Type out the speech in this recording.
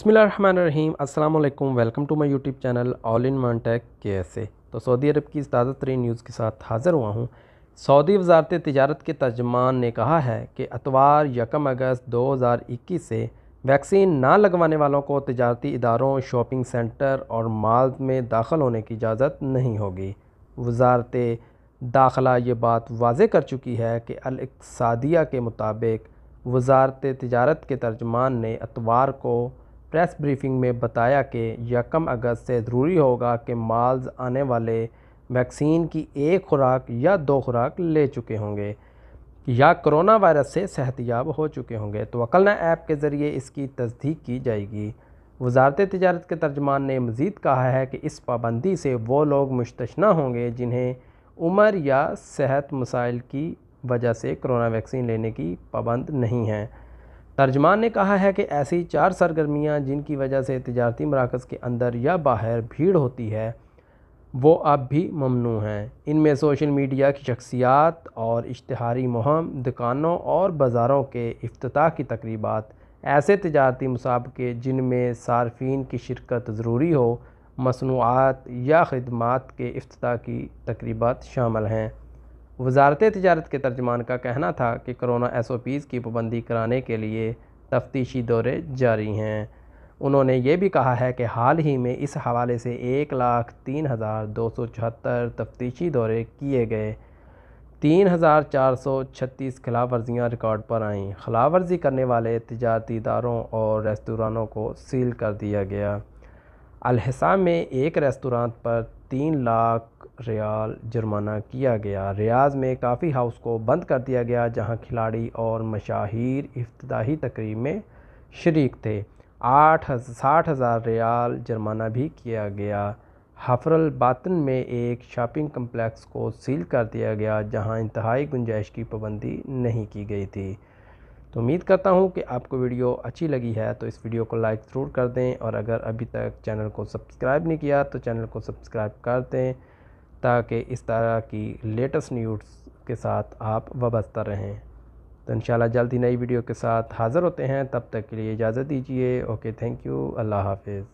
बिस्मिल्लाहिर्रहमानिर्रहीम अस्सलाम वालेकुम। Welcome to my YouTube channel all in one tech KSA। तो सऊदी अरब की ताज़ा तरीन न्यूज़ के साथ हाज़िर हुआ हूँ। सऊदी वज़ारत तिजारत के तर्जमान ने कहा है कि इतवार 1 अगस्त 2021 से वैक्सीन ना लगवाने वालों को तिजारती इदारों, शॉपिंग सेंटर और मॉल्स में दाखिल होने की इजाज़त नहीं होगी। वज़ारत दाखिला ये बात वाज़ेह कर चुकी है कि अल-इक़्तिसादिया के मुताबिक वज़ारत तिजारत के तर्जमान ने इतवार को प्रेस ब्रीफिंग में बताया कि 1 अगस्त से ज़रूरी होगा कि मॉल्स आने वाले वैक्सीन की 1 खुराक या 2 खुराक ले चुके होंगे या कोरोना वायरस से सेहतयाब हो चुके होंगे। तो वकलना ऐप के ज़रिए इसकी तस्दीक की जाएगी। वज़ारत तिजारत के तर्जमान ने मज़ीद कहा है कि इस पाबंदी से वो लोग मुस्तस्ना होंगे जिन्हें उम्र या सेहत मसाइल की वजह से कोरोना वैक्सीन लेने की पाबंद नहीं हैं। तर्जमान ने कहा है कि ऐसी 4 सरगर्मियाँ जिनकी वजह से तिजारती मराकज़ के अंदर या बाहर भीड़ होती है वो अब भी ममनू हैं। इनमें सोशल मीडिया की शख्सियात और इश्तिहारी मुहिम, दुकानों और बाज़ारों के इफ्तिताह की तकरीबात, ऐसे तिजारती मुसाबके जिनमें सार्फिन की शिरकत ज़रूरी हो, मसनूआत या खिदमात के इफ्तिताह की तकरीबात शामिल हैं। वज़ारत तिजारत के तर्जमान का कहना था कि कोरोना SOPs की पाबंदी कराने के लिए तफ्तीशी दौरे जारी हैं। उन्होंने ये भी कहा है कि हाल ही में इस हवाले से 1,03,274 तफ्तीशी दौरे किए गए। 3,436 खिलाफ वर्जियाँ रिकॉर्ड पर आईं। खिलाफ वर्जी करने वाले तिजारती इदारों और रेस्तरानों को सील कर दिया गया। अल-हिसा में एक रेस्तरां पर 3 लाख रियाल जुर्माना किया गया। रियाज़ में काफ़ी हाउस को बंद कर दिया गया जहां खिलाड़ी और मशाहीर इफ्तिताही तकरीब में शरीक थे। 60,000 रियाल जुर्माना भी किया गया। हफरल बातन में एक शॉपिंग कम्प्लेक्स को सील कर दिया गया जहां इंतहाई गुंजाइश की पाबंदी नहीं की गई थी। तो उम्मीद करता हूँ कि आपको वीडियो अच्छी लगी है तो इस वीडियो को लाइक ज़रूर कर दें, और अगर अभी तक चैनल को सब्सक्राइब नहीं किया तो चैनल को सब्सक्राइब कर दें ताकि इस तरह की लेटेस्ट न्यूज़ के साथ आप वाबस्ता रहें। तो इंशाल्लाह जल्द ही नई वीडियो के साथ हाज़िर होते हैं। तब तक के लिए इजाज़त दीजिए। ओके, थैंक यू, अल्लाह हाफ़िज़।